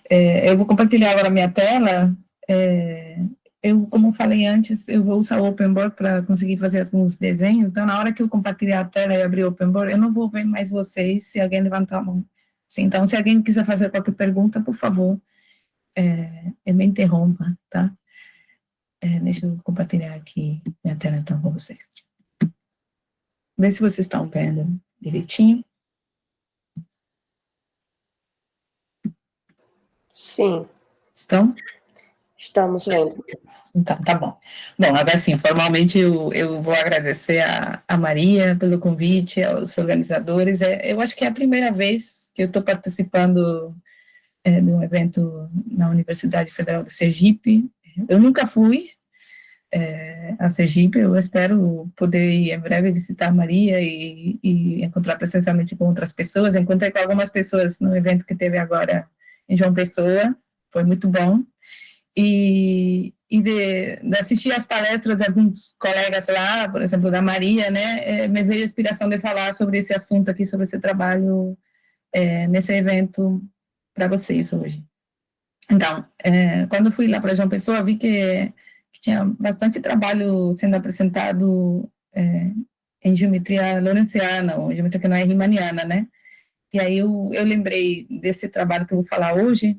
Eu vou compartilhar agora a minha tela. Como falei antes, eu vou usar o Openboard para conseguir fazer alguns desenhos. Então, na hora que eu compartilhar a tela e abrir o Openboard, eu não vou ver mais vocês se alguém levantar a mão. Sim, então, se alguém quiser fazer qualquer pergunta, por favor, me interrompa, tá? Deixa eu compartilhar aqui minha tela, então, com vocês. Vê se vocês estão vendo direitinho. Sim. Estão? Estamos vendo. Então, tá bom. Bom, agora sim, formalmente eu vou agradecer a Maria pelo convite, aos organizadores. Eu acho que é a primeira vez que eu estou participando de um evento na Universidade Federal de Sergipe. Eu nunca fui a Sergipe, eu espero poder ir em breve visitar a Maria e encontrar presencialmente com outras pessoas. Encontrei com algumas pessoas no evento que teve agora em João Pessoa, foi muito bom. E de assistir às palestras de alguns colegas lá, por exemplo, da Maria, né, me veio a inspiração de falar sobre esse assunto aqui, sobre esse trabalho nesse evento para vocês hoje. Então, quando fui lá para João Pessoa, vi que tinha bastante trabalho sendo apresentado em geometria lawrenciana, ou geometria que não é riemanniana, né, e aí eu lembrei desse trabalho que eu vou falar hoje,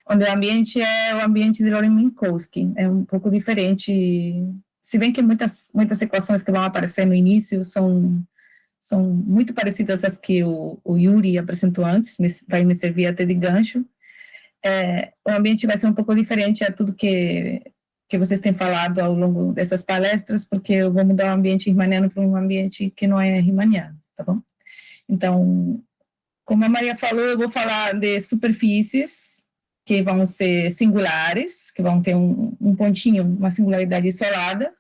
onde o ambiente é o ambiente de Loren Minkowski, é um pouco diferente, se bem que muitas equações que vão aparecer no início são muito parecidas às que o Yuri apresentou antes, vai me servir até de gancho. O ambiente vai ser um pouco diferente a tudo que vocês têm falado ao longo dessas palestras, porque eu vou mudar o ambiente riemanniano para um ambiente que não é riemanniano, tá bom? Então, como a Maria falou, eu vou falar de superfícies que vão ser singulares, que vão ter um pontinho, uma singularidade isolada.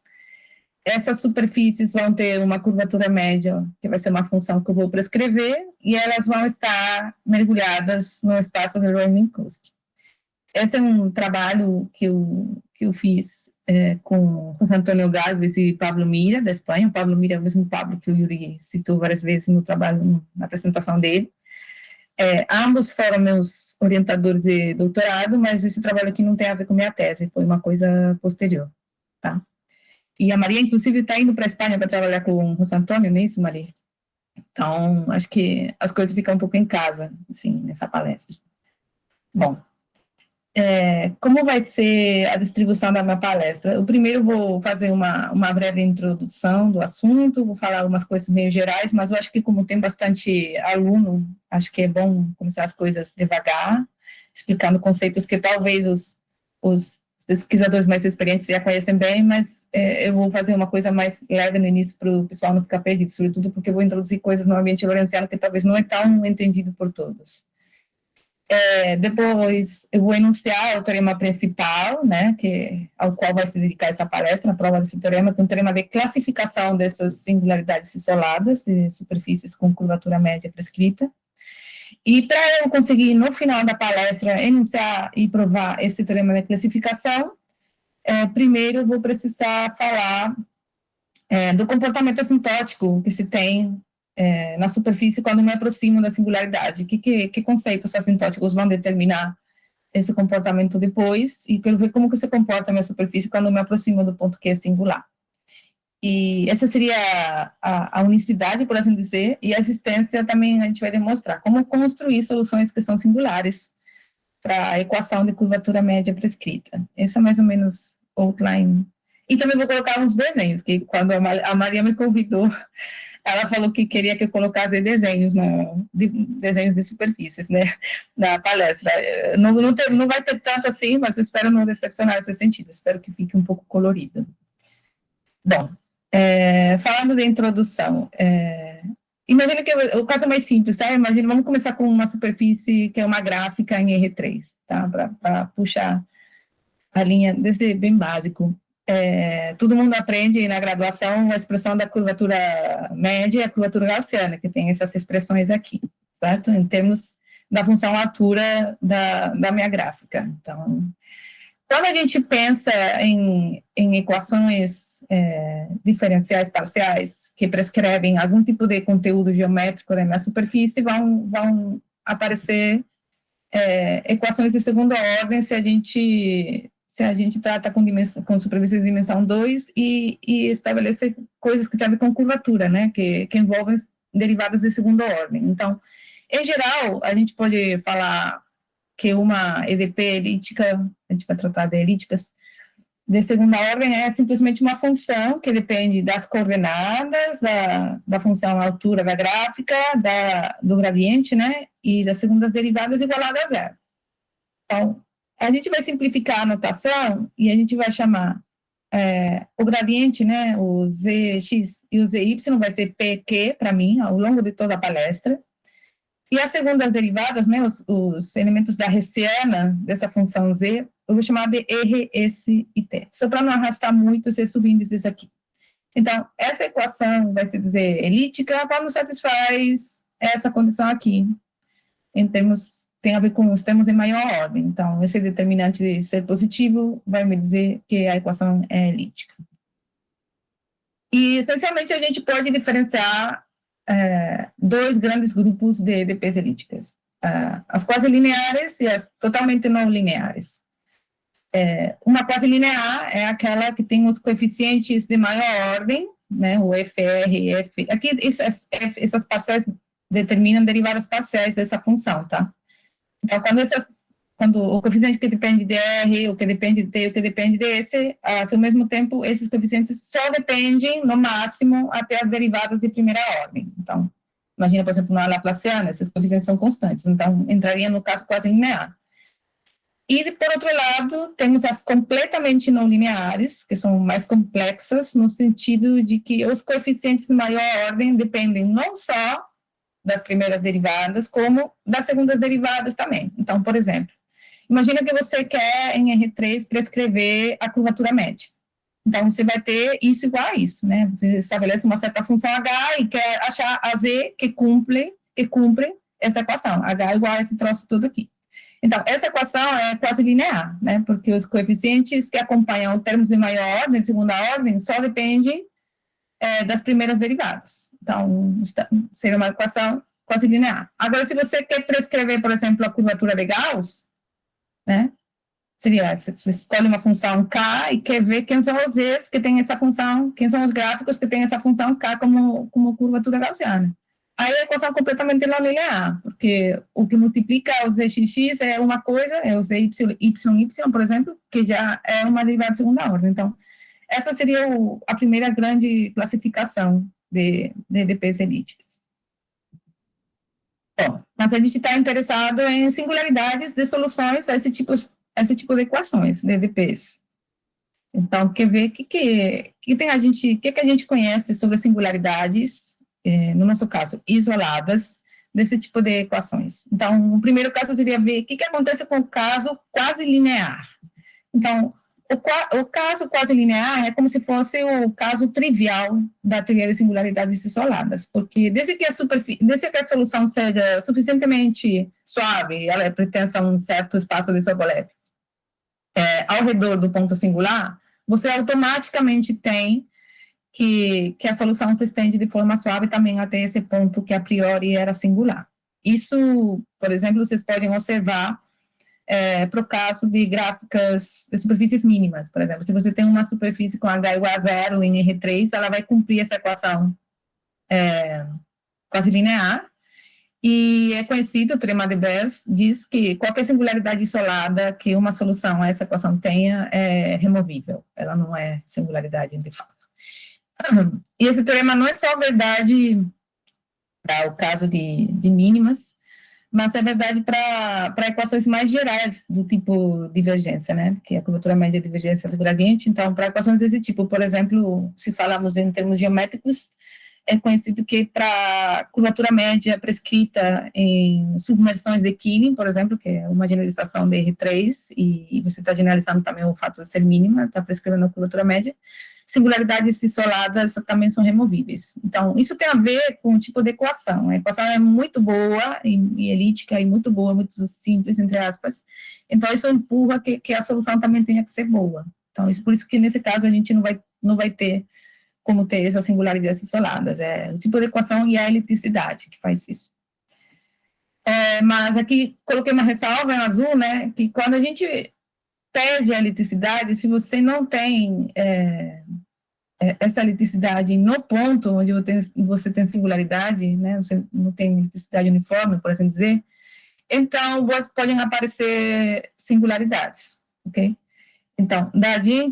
Essas superfícies vão ter uma curvatura média, que vai ser uma função que eu vou prescrever, e elas vão estar mergulhadas no espaço de Loren-Minkowski. Esse é um trabalho que eu fiz com José Antônio Gálvez e Pablo Mira, da Espanha. O Pablo Mira é o mesmo Pablo que o Yuri citou várias vezes no trabalho, na apresentação dele. Ambos foram meus orientadores de doutorado, mas esse trabalho aqui não tem a ver com minha tese, foi uma coisa posterior, tá? E a Maria, inclusive, está indo para a Espanha para trabalhar com o José Antônio, não é isso, Maria? Então, acho que as coisas ficam um pouco em casa, assim, nessa palestra. Bom, como vai ser a distribuição da minha palestra? Eu primeiro vou fazer uma breve introdução do assunto, vou falar algumas coisas meio gerais, mas eu acho que como tem bastante aluno, acho que é bom começar as coisas devagar, explicando conceitos que talvez os pesquisadores mais experientes já conhecem bem, mas eu vou fazer uma coisa mais leve no início para o pessoal não ficar perdido, sobretudo porque eu vou introduzir coisas no ambiente lawrenciano que talvez não é tão entendido por todos. Depois eu vou enunciar o teorema principal, né, ao qual vai se dedicar essa palestra, a prova desse teorema, que é um teorema de classificação dessas singularidades isoladas, de superfícies com curvatura média prescrita. E para eu conseguir, no final da palestra, enunciar e provar esse teorema de classificação, primeiro eu vou precisar falar do comportamento assintótico que se tem na superfície quando me aproximo da singularidade. Que conceitos assintóticos vão determinar esse comportamento depois, e quero ver como que se comporta a minha superfície quando me aproximo do ponto que é singular. E essa seria a unicidade, por assim dizer, e a existência também a gente vai demonstrar como construir soluções que são singulares para a equação de curvatura média prescrita. Essa é mais ou menos outline. E também vou colocar uns desenhos, que quando a Maria me convidou, ela falou que queria que eu colocasse desenhos, desenhos de superfícies, né, na palestra. Não vai ter tanto assim, mas espero não decepcionar nesse sentido, espero que fique um pouco colorido. Bom, falando de introdução, imagina que o caso é mais simples, tá? Imagina, vamos começar com uma superfície que é uma gráfica em R3, tá? Para puxar a linha desde bem básico. Todo mundo aprende na graduação a expressão da curvatura média e a curvatura gaussiana, que tem essas expressões aqui, certo? Em termos da função altura da minha gráfica. Então, quando a gente pensa em equações diferenciais parciais que prescrevem algum tipo de conteúdo geométrico da minha superfície, vão aparecer equações de segunda ordem se a gente trata com superfície de dimensão 2 e estabelecer coisas que têm a ver com curvatura, né, que envolvem derivadas de segunda ordem. Então, em geral, a gente pode falar que uma EDP elíptica, a gente vai tratar de elípticas, de segunda ordem é simplesmente uma função que depende das coordenadas, da função altura da gráfica, do gradiente, né, e das segundas derivadas igualada a zero. Então, a gente vai simplificar a notação e a gente vai chamar o gradiente, né, o Zx e o Zy vai ser PQ para mim, ao longo de toda a palestra. E as segundas derivadas, né, os elementos da hessiana dessa função z, eu vou chamar de R, S e T, só para não arrastar muito esses subíndices aqui. Então, essa equação vai se dizer elíptica quando satisfaz essa condição aqui, em termos, tem a ver com os termos de maior ordem. Então, esse determinante de ser positivo vai me dizer que a equação é elíptica. E, essencialmente, a gente pode diferenciar dois grandes grupos de EDPs elípticas, as quase lineares e as totalmente não lineares. Uma quase linear é aquela que tem os coeficientes de maior ordem, né, o FR, F, aqui essas parciais determinam derivadas parciais dessa função, tá? Então, quando o coeficiente que depende de R, o que depende de T, o que depende de S, ao mesmo tempo, esses coeficientes só dependem, no máximo, até as derivadas de primeira ordem. Então, imagina, por exemplo, na Laplaciana, esses coeficientes são constantes, então, entraria no caso quase linear. E, por outro lado, temos as completamente não lineares, que são mais complexas, no sentido de que os coeficientes de maior ordem dependem não só das primeiras derivadas, como das segundas derivadas também. Então, por exemplo, imagina que você quer, em R3, prescrever a curvatura média. Então, você vai ter isso igual a isso, né? Você estabelece uma certa função H e quer achar a Z que cumpre essa equação. H igual a esse troço todo aqui. Então, essa equação é quase linear, né? Porque os coeficientes que acompanham termos de maior ordem, de segunda ordem, só dependem das primeiras derivadas. Então, seria uma equação quase linear. Agora, se você quer prescrever, por exemplo, a curvatura de Gauss, né? Seria, você escolhe uma função k e quer ver quem são os z's que tem essa função, quem são os gráficos que tem essa função k como curvatura gaussiana. Aí a equação é completamente não linear, porque o que multiplica o zxx é uma coisa, é o zy, por exemplo, que já é uma derivada de segunda ordem. Então, essa seria a primeira grande classificação de EDPs elípticas. Bom, mas a gente está interessado em singularidades de soluções a esse tipo de equações de EDPs. Então, quer ver o que a gente conhece sobre singularidades, no nosso caso, isoladas, desse tipo de equações. Então, o primeiro caso seria ver o que acontece com o caso quase linear. Então, o caso quase linear é como se fosse o caso trivial da teoria de singularidades isoladas, porque desde que a solução seja suficientemente suave, ela pertence a um certo espaço de Sobolev, ao redor do ponto singular, você automaticamente tem que a solução se estende de forma suave também até esse ponto que a priori era singular. Isso, por exemplo, vocês podem observar para o caso de gráficas de superfícies mínimas, por exemplo, se você tem uma superfície com H igual a zero em R3, ela vai cumprir essa equação quase linear, e é conhecido, o teorema de Beers diz que qualquer singularidade isolada que uma solução a essa equação tenha é removível, ela não é singularidade de fato. E esse teorema não é só verdade para o caso de mínimas, mas é verdade para equações mais gerais do tipo divergência, né? Que a curvatura média é a divergência do gradiente. Então, para equações desse tipo, por exemplo, se falamos em termos geométricos, é conhecido que para curvatura média prescrita em submersões de Killing, por exemplo, que é uma generalização de R3, e você está generalizando também o fato de ser mínima, está prescrevendo a curvatura média, singularidades isoladas também são removíveis. Então, isso tem a ver com o tipo de equação. A equação é muito boa, e elíptica, e muito boa, muito simples, entre aspas. Então, isso empurra que a solução também tenha que ser boa. Então, por isso que, nesse caso, a gente não vai ter como ter essas singularidades isoladas. É o tipo de equação e a eliticidade que faz isso. Mas aqui coloquei uma ressalva em azul, né, que quando a gente perde a liticidade, se você não tem essa liticidade no ponto onde você tem singularidade, né, você não tem liticidade uniforme, por assim dizer, então podem aparecer singularidades, ok? Então,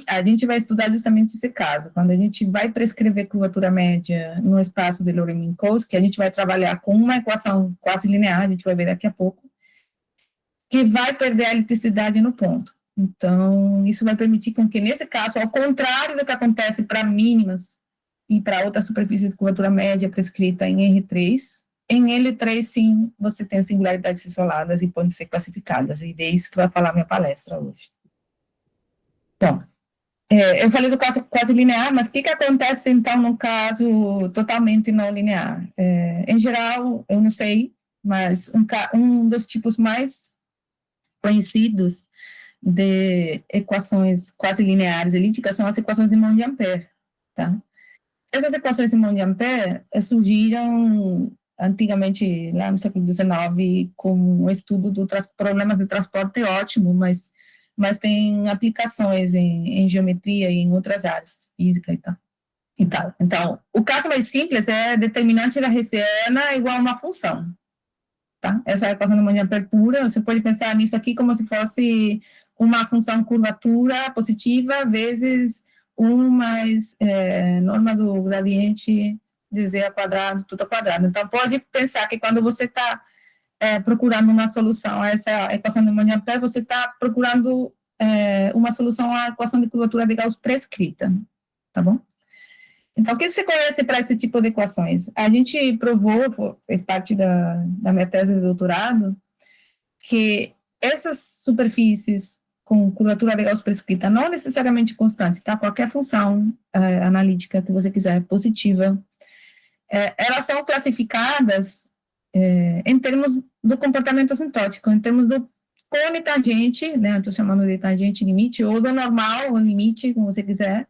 a gente vai estudar justamente esse caso, quando a gente vai prescrever curvatura média no espaço de Lorentz-Minkowski, a gente vai trabalhar com uma equação quase linear, a gente vai ver daqui a pouco, que vai perder a eliticidade no ponto. Então, isso vai permitir com que, nesse caso, ao contrário do que acontece para mínimas e para outras superfícies de curvatura média prescrita em R3, em L3, sim, você tem singularidades isoladas e podem ser classificadas, e é isso que vai falar minha palestra hoje. Então, eu falei do caso quase linear, mas o que acontece, então, no caso totalmente não linear? Em geral, eu não sei, mas um dos tipos mais conhecidos de equações quase lineares elípticas são as equações de Monge-Ampère, tá? Essas equações de Monge-Ampère surgiram antigamente, lá no século XIX, com um estudo dos problemas de transporte ótimo, mas tem aplicações em geometria e em outras áreas, física e tal. Então, o caso mais simples é determinante da hessiana igual a uma função, tá? Essa é a equação de Monge-Ampère pura, você pode pensar nisso aqui como se fosse uma função curvatura positiva vezes 1 mais norma do gradiente de z ao quadrado, tudo ao quadrado. Então, pode pensar que quando você está procurando uma solução a essa equação de Monge-Ampère, você está procurando uma solução à equação de curvatura de Gauss prescrita, tá bom? Então, o que você conhece para esse tipo de equações? A gente provou, fez parte da minha tese de doutorado, que essas superfícies com curvatura de Gauss prescrita, não necessariamente constante, tá? Qualquer função analítica que você quiser, positiva, elas são classificadas em termos do comportamento assintótico, em termos do cone tangente, né? Estou chamando de tangente limite, ou do normal, ou limite, como você quiser,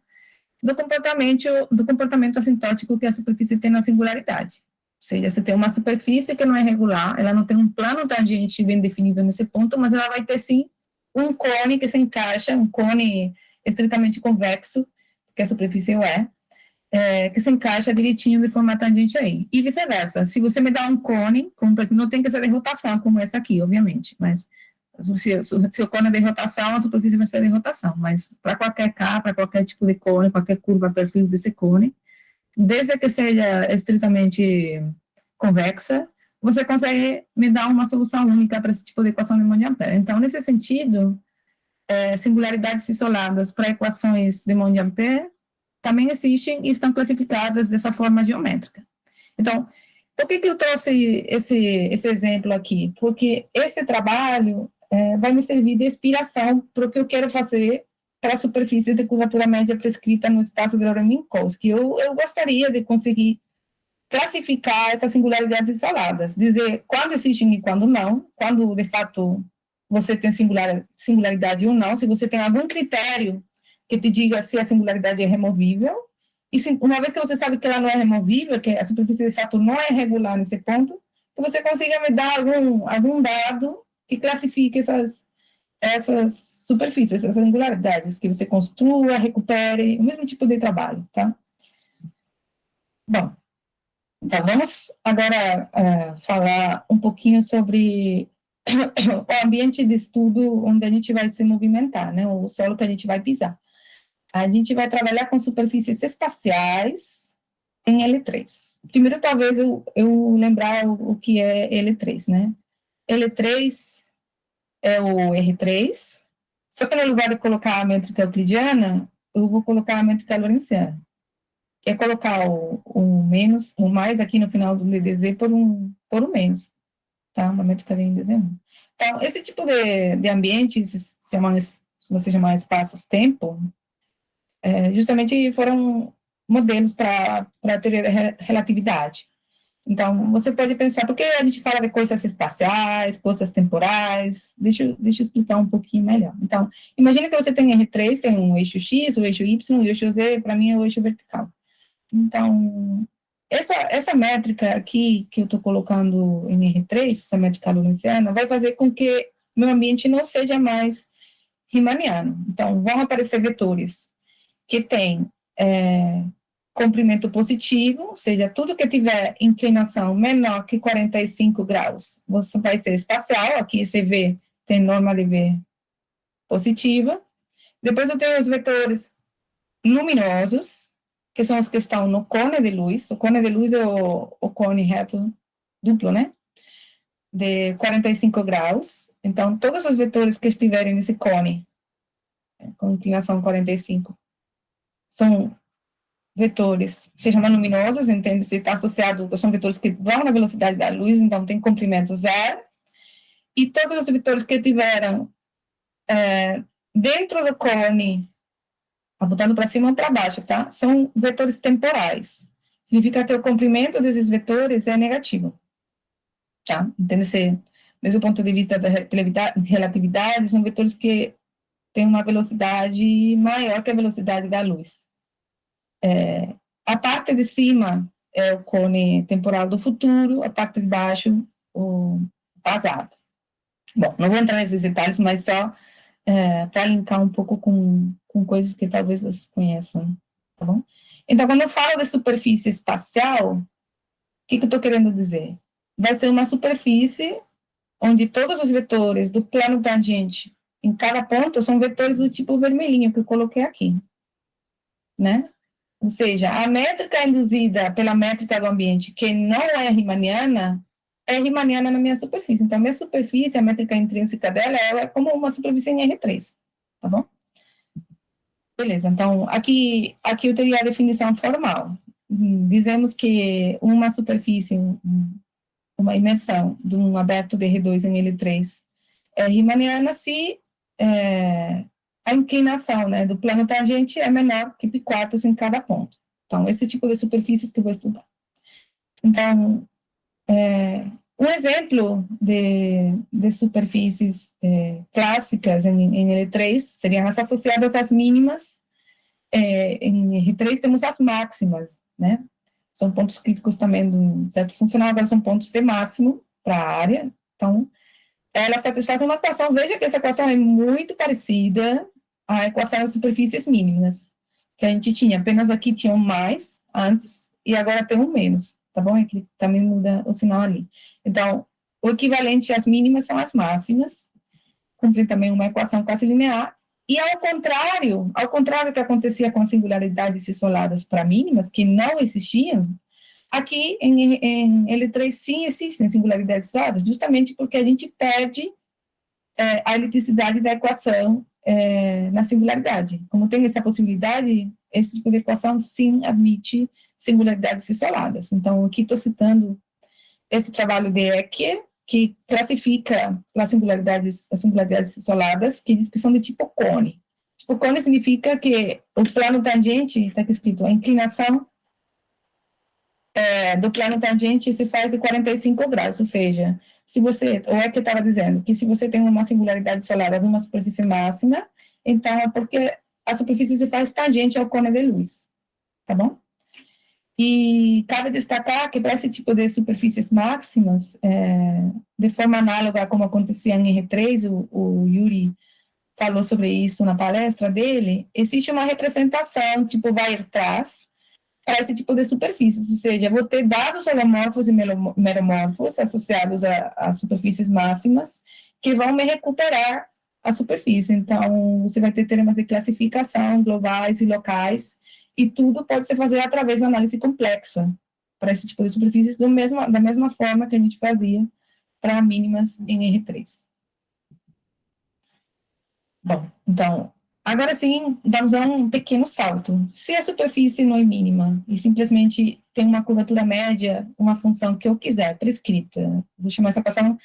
do comportamento assintótico que a superfície tem na singularidade. Ou seja, você tem uma superfície que não é regular, ela não tem um plano tangente bem definido nesse ponto, mas ela vai ter, sim, um cone que se encaixa, um cone estritamente convexo, que a superfície que se encaixa direitinho de forma tangente aí. E vice-versa, se você me dá um cone, não tem que ser de rotação, como essa aqui, obviamente, mas se o cone é de rotação, a superfície vai ser de rotação, mas para qualquer K, para qualquer tipo de cone, qualquer curva, perfil desse cone, desde que seja estritamente convexa, você consegue me dar uma solução única para esse tipo de equação de Monge-Ampère. Então, nesse sentido, singularidades isoladas para equações de Monge-Ampère também existem e estão classificadas dessa forma geométrica. Então, por que eu trouxe esse exemplo aqui? Porque esse trabalho vai me servir de inspiração para o que eu quero fazer para a superfície de curvatura média prescrita no espaço de Lorentz-Minkowski. Eu gostaria de conseguir classificar essas singularidades isoladas, dizer quando existem e quando não, quando, de fato, você tem singularidade ou não, se você tem algum critério que te diga se a singularidade é removível, e uma vez que você sabe que ela não é removível, que a superfície, de fato, não é regular nesse ponto, que você consiga me dar algum dado que classifique essas superfícies, essas singularidades, que você construa, recupere, o mesmo tipo de trabalho, tá? Bom, então vamos agora falar um pouquinho sobre o ambiente de estudo onde a gente vai se movimentar, né, o solo que a gente vai pisar. A gente vai trabalhar com superfícies espaciais em L3. Primeiro, talvez eu lembrar o que é L3, né? L3 é o R3, só que no lugar de colocar a métrica euclidiana, eu vou colocar a métrica lorentziana, que é colocar o menos, o mais aqui no final do DDZ por um menos, tá? Uma métrica de DDZ1. Então, esse tipo de ambientes, se você chamar espaços-tempo, justamente foram modelos para a teoria da relatividade. Então, você pode pensar, por que a gente fala de coisas espaciais, coisas temporais? Deixa eu explicar um pouquinho melhor. Então, imagina que você tem R3, tem um eixo X, o eixo Y, e o eixo Z, para mim, é o eixo vertical. Então, essa métrica aqui, que eu estou colocando em R3, essa métrica lorentziana, vai fazer com que meu ambiente não seja mais riemanniano. Então, vão aparecer vetores que têm comprimento positivo, ou seja, tudo que tiver inclinação menor que 45 graus, você vai ser espacial, aqui você vê, tem norma de V positiva. Depois eu tenho os vetores luminosos, que são os que estão no cone de luz. O cone de luz é o cone reto duplo, né? De 45 graus. Então, todos os vetores que estiverem nesse cone, com inclinação 45, são vetores, se chamam luminosos, entende-se, está associado, são vetores que vão na velocidade da luz, então tem comprimento zero. E todos os vetores que tiveram dentro do cone, apontando para cima ou para baixo, tá? São vetores temporais. Significa que o comprimento desses vetores é negativo, tá? Entende-se, desde o ponto de vista da relatividade, são vetores que têm uma velocidade maior que a velocidade da luz. A parte de cima é o cone temporal do futuro, a parte de baixo, o passado. Bom, não vou entrar nesses detalhes, mas só para linkar um pouco com coisas que talvez vocês conheçam, tá bom? Então, quando eu falo de superfície espacial, o que eu estou querendo dizer? Vai ser uma superfície onde todos os vetores do plano tangente em cada ponto são vetores do tipo vermelhinho que eu coloquei aqui, né? Ou seja, a métrica induzida pela métrica do ambiente, que não é riemanniana na minha superfície. Então, a minha superfície, a métrica intrínseca dela, ela é como uma superfície em R3, tá bom? Beleza, então, aqui eu teria a definição formal. Dizemos que uma superfície, uma imersão de um aberto de R2 em L3 é riemanniana se a inclinação, né, do plano tangente é menor que π4 em cada ponto. Então, esse tipo de superfícies que eu vou estudar. Então, um exemplo de superfícies clássicas em L3 seriam as associadas às mínimas. Em R3 temos as máximas, né? São pontos críticos também de um certo funcional, agora são pontos de máximo para a área. Então, ela satisfaz uma equação. Veja que essa equação é muito parecida à equação das superfícies mínimas, que a gente tinha. Apenas aqui tinha um mais antes e agora tem um menos, tá bom? É que também muda o sinal ali. Então, o equivalente às mínimas são as máximas, cumpre também uma equação quase linear. E ao contrário que acontecia com as singularidades isoladas para mínimas, que não existiam, aqui em L3 sim existem singularidades isoladas, justamente porque a gente perde a eliticidade da equação na singularidade. Como tem essa possibilidade, esse tipo de equação sim admite singularidades isoladas. Então, aqui estou citando esse trabalho de Ecker, que classifica as singularidades isoladas, que diz que são de tipo cone. Tipo cone significa que o plano tangente, está aqui escrito, a inclinação do plano tangente se faz de 45 graus, ou seja, se você, ou é que estava dizendo, que se você tem uma singularidade isolada de uma superfície máxima, então é porque a superfície se faz tangente ao cone de luz, tá bom? E cabe destacar que para esse tipo de superfícies máximas, de forma análoga a como acontecia em R3, o Yuri falou sobre isso na palestra dele, existe uma representação, tipo Weierstrass, para esse tipo de superfícies, ou seja, eu vou ter dados holomorfos e meromorfos associados a superfícies máximas que vão me recuperar a superfície. Então, você vai ter teoremas de classificação globais e locais, e tudo pode se fazer através da análise complexa para esse tipo de superfícies, da mesma forma que a gente fazia para mínimas em R3. Bom, então, agora sim, vamos dar um pequeno salto. Se a superfície não é mínima e simplesmente tem uma curvatura média, uma função que eu quiser, prescrita, vou chamar essa equação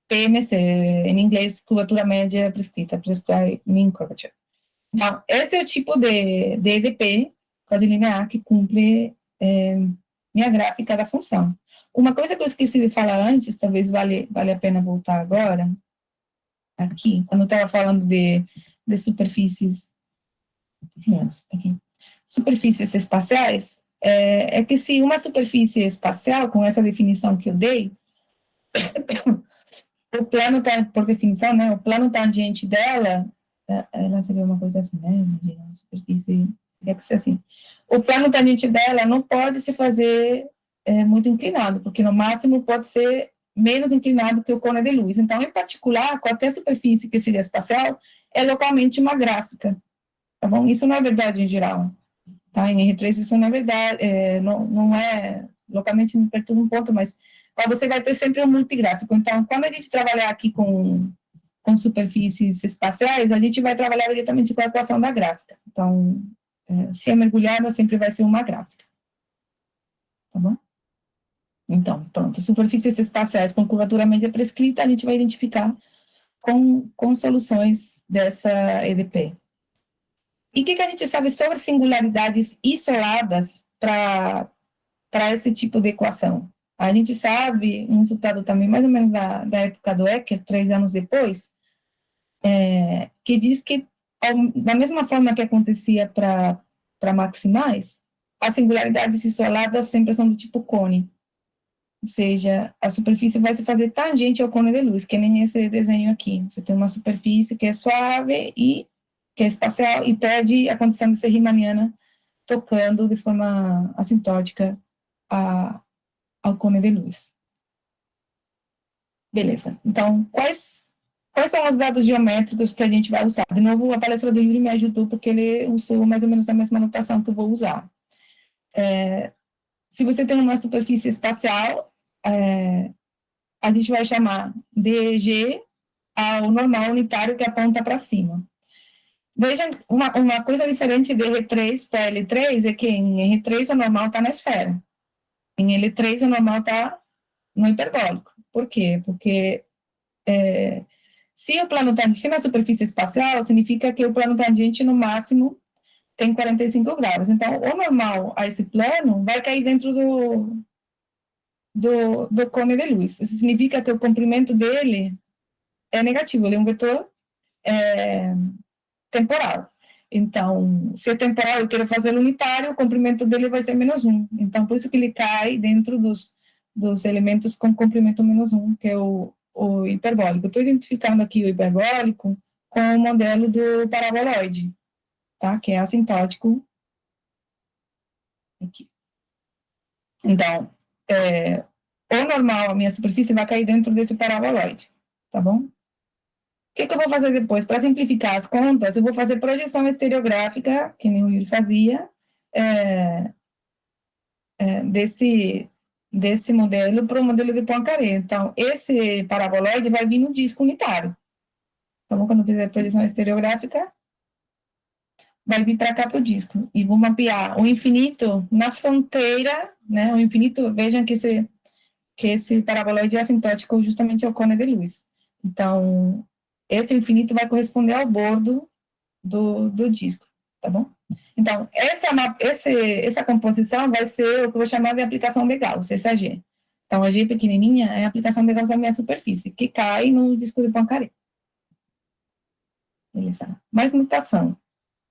PMC, em inglês, curvatura média prescrita, prescribed mean curvature. Então, esse é o tipo de EDP, quase linear, que cumpre minha gráfica da função. Uma coisa que eu esqueci de falar antes, talvez vale a pena voltar agora, aqui, quando eu estava falando de superfícies, aqui, superfícies espaciais, é que se uma superfície espacial, com essa definição que eu dei, o plano, por definição, né, o plano tangente dela, ela seria uma coisa assim, né, imagina, uma superfície, teria que ser assim. O plano tangente dela não pode se fazer muito inclinado, porque no máximo pode ser menos inclinado que o cone de luz. Então, em particular, qualquer superfície que seja espacial é localmente uma gráfica, tá bom? Isso não é verdade em geral, tá? Em R3 isso não é verdade, não é, localmente me perturba um ponto, mas você vai ter sempre um multigráfico. Então, quando a gente trabalhar aqui com superfícies espaciais, a gente vai trabalhar diretamente com a equação da gráfica. Então, se é mergulhada, sempre vai ser uma gráfica, tá bom? Então, pronto, superfícies espaciais com curvatura média prescrita, a gente vai identificar com soluções dessa EDP. E o que a gente sabe sobre singularidades isoladas para esse tipo de equação? A gente sabe, um resultado também mais ou menos da época do Ecker, 3 anos depois, que diz que, da mesma forma que acontecia para maximais, as singularidades isoladas sempre são do tipo cone. Ou seja, a superfície vai se fazer tangente ao cone de luz, que nem esse desenho aqui. Você tem uma superfície que é suave e que é espacial e perde a condição de ser riemanniana tocando de forma assintótica ao cone de luz. Beleza. Então, quais são os dados geométricos que a gente vai usar? De novo, a palestra do Yuri me ajudou porque ele usou mais ou menos a mesma notação que eu vou usar. Se você tem uma superfície espacial, a gente vai chamar de G ao normal unitário que aponta para cima. Vejam, uma coisa diferente de R3 para L3 é que em R3 o normal está na esfera. Em L3 o normal está no hiperbólico. Por quê? Porque se o plano tangente, se na superfície espacial, significa que o plano tangente, no máximo, tem 45 graus. Então, o normal a esse plano vai cair dentro do cone de luz. Isso significa que o comprimento dele é negativo, ele é um vetor temporal. Então, se é temporal, eu quero fazer unitário, o comprimento dele vai ser -1. Então, por isso que ele cai dentro dos elementos com comprimento -1, que é o hiperbólico. Estou identificando aqui o hiperbólico com o modelo do paraboloide, tá? Que é assintótico aqui. Então, o normal, a minha superfície vai cair dentro desse paraboloide, tá bom? O que eu vou fazer depois? Para simplificar as contas, eu vou fazer projeção estereográfica, que nem o Yuri fazia, desse modelo para o modelo de Poincaré. Então, esse paraboloide vai vir no disco unitário. Então, quando eu fizer a projeção estereográfica, vai vir para cá para o disco. E vou mapear o infinito na fronteira, né? O infinito, vejam que esse paraboloide é assintótico justamente ao cone de luz. Então, esse infinito vai corresponder ao bordo do disco, tá bom? Então, essa composição vai ser o que eu vou chamar de aplicação de Gauss, essa G. Então, a G pequenininha é a aplicação de Gauss da minha superfície, que cai no disco de Poincaré. Beleza. Mais notação.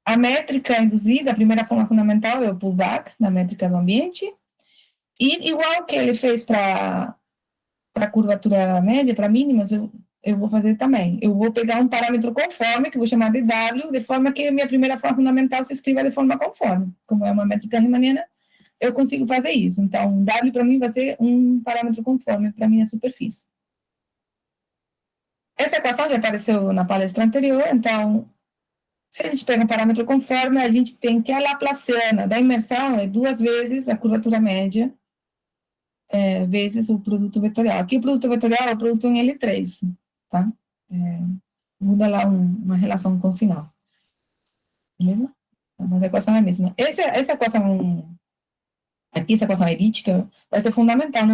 A métrica induzida, a primeira forma fundamental é o pullback, na métrica do ambiente, e igual que ele fez para a curvatura média, para mínimas, eu vou fazer também. Eu vou pegar um parâmetro conforme, que eu vou chamar de W, de forma que a minha primeira forma fundamental se escreva de forma conforme. Como é uma métrica riemanniana, eu consigo fazer isso. Então, W para mim vai ser um parâmetro conforme para a minha superfície. Essa equação já apareceu na palestra anterior, então, se a gente pega um parâmetro conforme, a gente tem que a laplaciana da imersão é 2 vezes a curvatura média, vezes o produto vetorial. Aqui o produto vetorial é o produto em L3, tá? Muda lá uma relação com sinal. Beleza? Mas a equação é a mesma. Essa equação aqui, essa equação elíptica, vai ser fundamental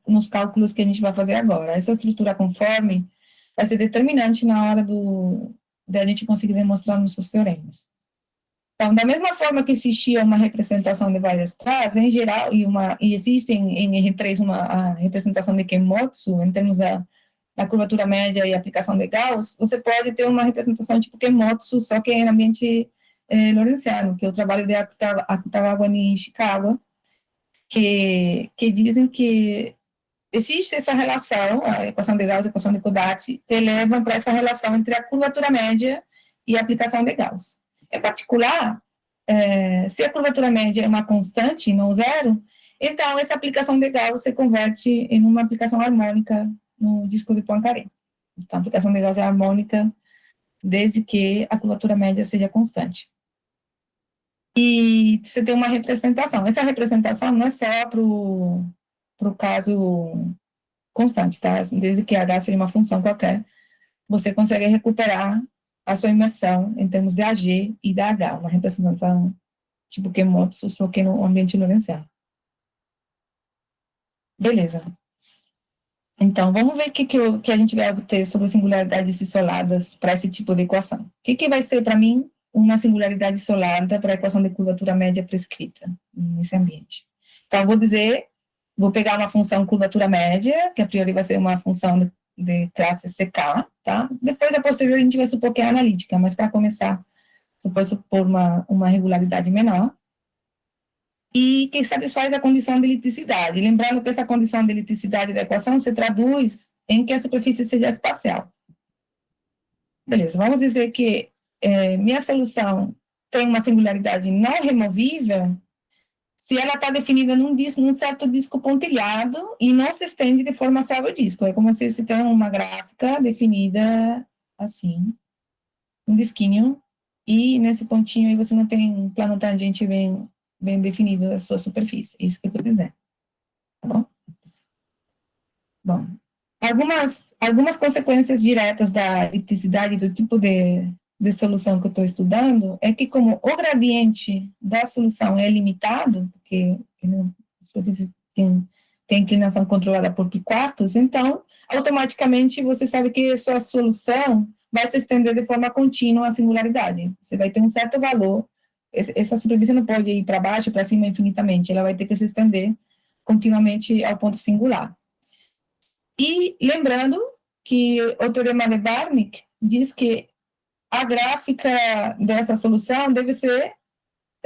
nos cálculos que a gente vai fazer agora. Essa estrutura conforme vai ser determinante na hora de a gente conseguir demonstrar nos seus teoremas. Então, da mesma forma que existia uma representação de várias traças, em geral, e existe em R3 a representação de Kemotsu, em termos da curvatura média e aplicação de Gauss, você pode ter uma representação tipo Kemotsu, só que em ambiente lorentziano, que é o trabalho de Akutagawa e Ishikawa, que dizem que existe essa relação, a equação de Gauss e a equação de Kodály, te levam para essa relação entre a curvatura média e a aplicação de Gauss. Em particular, se a curvatura média é uma constante, não zero, então essa aplicação de Gauss se converte em uma aplicação harmônica no disco de Poincaré. Então, a aplicação de Gauss é harmônica desde que a curvatura média seja constante. E você tem uma representação. Essa representação não é só para o caso constante, tá? Desde que H seja uma função qualquer, você consegue recuperar a sua imersão em termos de AG e da H, uma representação tipo Kemotsu, só que no ambiente Lorentziano. Beleza. Então, vamos ver o que a gente vai obter sobre singularidades isoladas para esse tipo de equação. O que vai ser, para mim, uma singularidade isolada para a equação de curvatura média prescrita nesse ambiente? Então, vou pegar uma função curvatura média, que a priori vai ser uma função de classe CK, tá? Depois, a posteriori, a gente vai supor que é analítica, mas para começar, você pode supor uma regularidade menor, e que satisfaz a condição de liticidade. Lembrando que essa condição de liticidade da equação se traduz em que a superfície seja espacial. Beleza, vamos dizer que minha solução tem uma singularidade não removível se ela está definida num certo disco pontilhado e não se estende de forma suave ao disco. É como se você tem uma gráfica definida assim, um disquinho, e nesse pontinho aí você não tem um plano tangente bem definido da sua superfície. É isso que eu estou dizendo. Tá bom? Bom, algumas consequências diretas da elipticidade do tipo de solução que eu estou estudando é que, como o gradiente da solução é limitado, porque a superfície tem inclinação controlada por π-quartos, então, automaticamente, você sabe que a sua solução vai se estender de forma contínua à singularidade. Você vai ter um certo valor, essa superfície não pode ir para baixo, para cima infinitamente, ela vai ter que se estender continuamente ao ponto singular. E lembrando que o teorema de Barnick diz que a gráfica dessa solução deve ser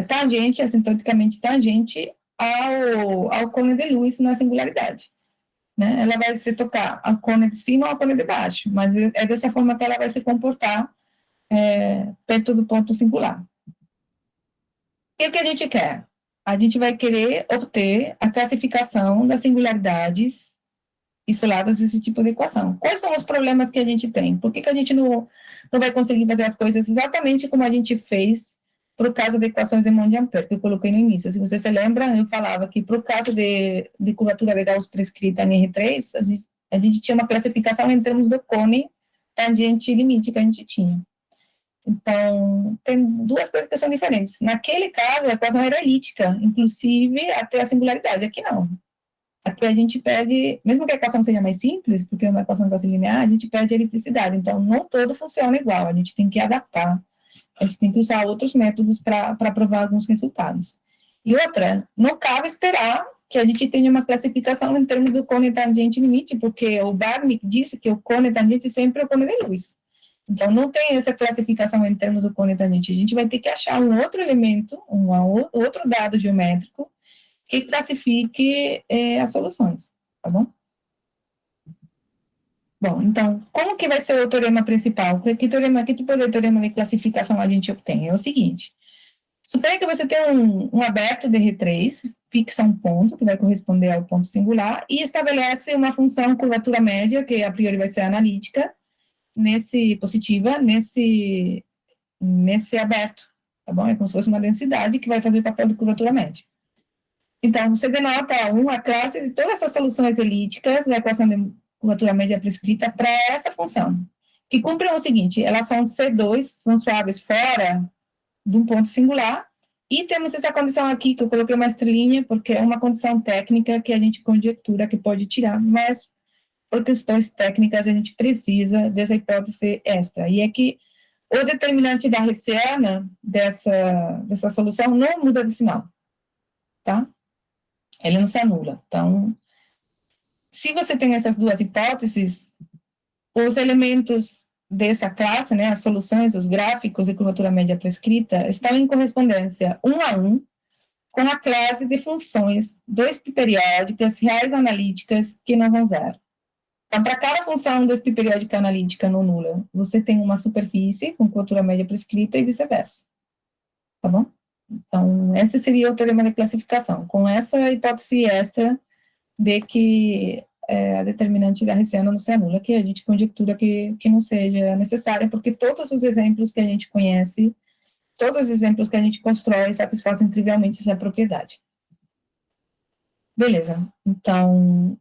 tangente, assintoticamente tangente ao cone de Lewis na singularidade. Né? Ela vai se tocar ao cone de cima ou ao cone de baixo, mas é dessa forma que ela vai se comportar perto do ponto singular. E o que a gente quer? A gente vai querer obter a classificação das singularidades isoladas desse tipo de equação. Quais são os problemas que a gente tem? Por que a gente não vai conseguir fazer as coisas exatamente como a gente fez para o caso de equações de Monge-Ampère, que eu coloquei no início? Se você se lembra, eu falava que para o caso de curvatura de Gauss prescrita em R3, a gente tinha uma classificação em termos do cone tangente limite que a gente tinha. Então, tem duas coisas que são diferentes. Naquele caso, a equação era elíptica, inclusive até a singularidade. Aqui não. Aqui a gente perde, mesmo que a equação seja mais simples, porque é uma equação quase linear, a gente perde a elipticidade. Então, não todo funciona igual, a gente tem que adaptar, a gente tem que usar outros métodos para provar alguns resultados. E outra, não cabe esperar que a gente tenha uma classificação em termos do cone tangente limite, porque o Barnick disse que o cone tangente sempre é o cone de Lewis. Então, não tem essa classificação em termos do cone tangente. A gente vai ter que achar um outro elemento, outro dado geométrico, que classifique as soluções, tá bom? Bom, então, como que vai ser o teorema principal? Que tipo de teorema de classificação a gente obtém? É o seguinte, suponha que você tem um aberto de R3, fixa um ponto, que vai corresponder ao ponto singular, e estabelece uma função curvatura média, que a priori vai ser analítica, positiva, nesse aberto, tá bom? É como se fosse uma densidade que vai fazer o papel de curvatura média. Então, você denota a classe de todas essas soluções elípticas da equação de curvatura média prescrita para essa função, que cumprem o seguinte, elas são C2, são suaves fora de um ponto singular, e temos essa condição aqui, que eu coloquei uma estrelinha, porque é uma condição técnica que a gente conjectura que pode tirar, mas por questões técnicas a gente precisa dessa hipótese extra, e é que o determinante da hessiana dessa solução não muda de sinal, tá? Ele não se anula. Então, se você tem essas duas hipóteses, os elementos dessa classe, né, as soluções, os gráficos de curvatura média prescrita, estão em correspondência 1 a 1 com a classe de funções 2π periódicas reais analíticas que não são zero. Então, para cada função 2π periódica analítica não nula, você tem uma superfície com curvatura média prescrita e vice-versa. Tá bom? Então, esse seria o teorema de classificação, com essa hipótese extra de que a determinante da Hessiana não seja nula, que a gente conjectura que não seja necessária, porque todos os exemplos que a gente conhece, todos os exemplos que a gente constrói satisfazem trivialmente essa propriedade. Beleza. Então,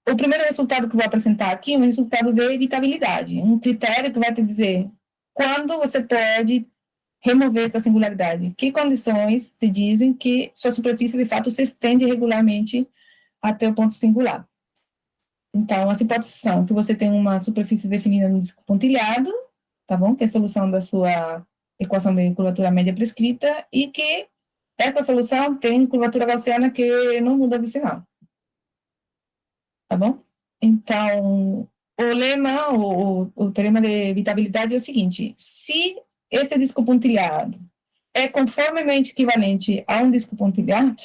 o primeiro resultado que eu vou apresentar aqui é um resultado de evitabilidade, um critério que vai te dizer quando você pode remover essa singularidade, que condições te dizem que sua superfície, de fato, se estende regularmente até o ponto singular. Então, as hipóteses são que você tem uma superfície definida no disco pontilhado, tá bom? Que é a solução da sua equação de curvatura média prescrita, e que essa solução tem curvatura gaussiana que não muda de sinal. Tá bom? Então, o lema, o teorema de evitabilidade é o seguinte: se esse disco pontilhado é conformemente equivalente a um disco pontilhado,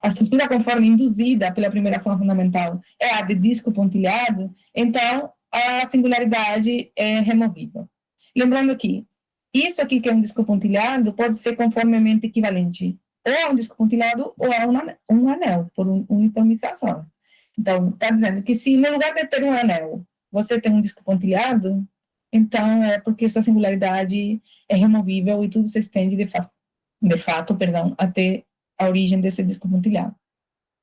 a estrutura conforme induzida pela primeira forma fundamental é a de disco pontilhado, então a singularidade é removível. Lembrando que isso aqui que é um disco pontilhado pode ser conformemente equivalente ou a um disco pontilhado ou a um anel, por uniformização. Então, está dizendo que se no lugar de ter um anel, você tem um disco pontilhado, então é porque sua singularidade é removível e tudo se estende de fato, até a origem desse disco pontilhado.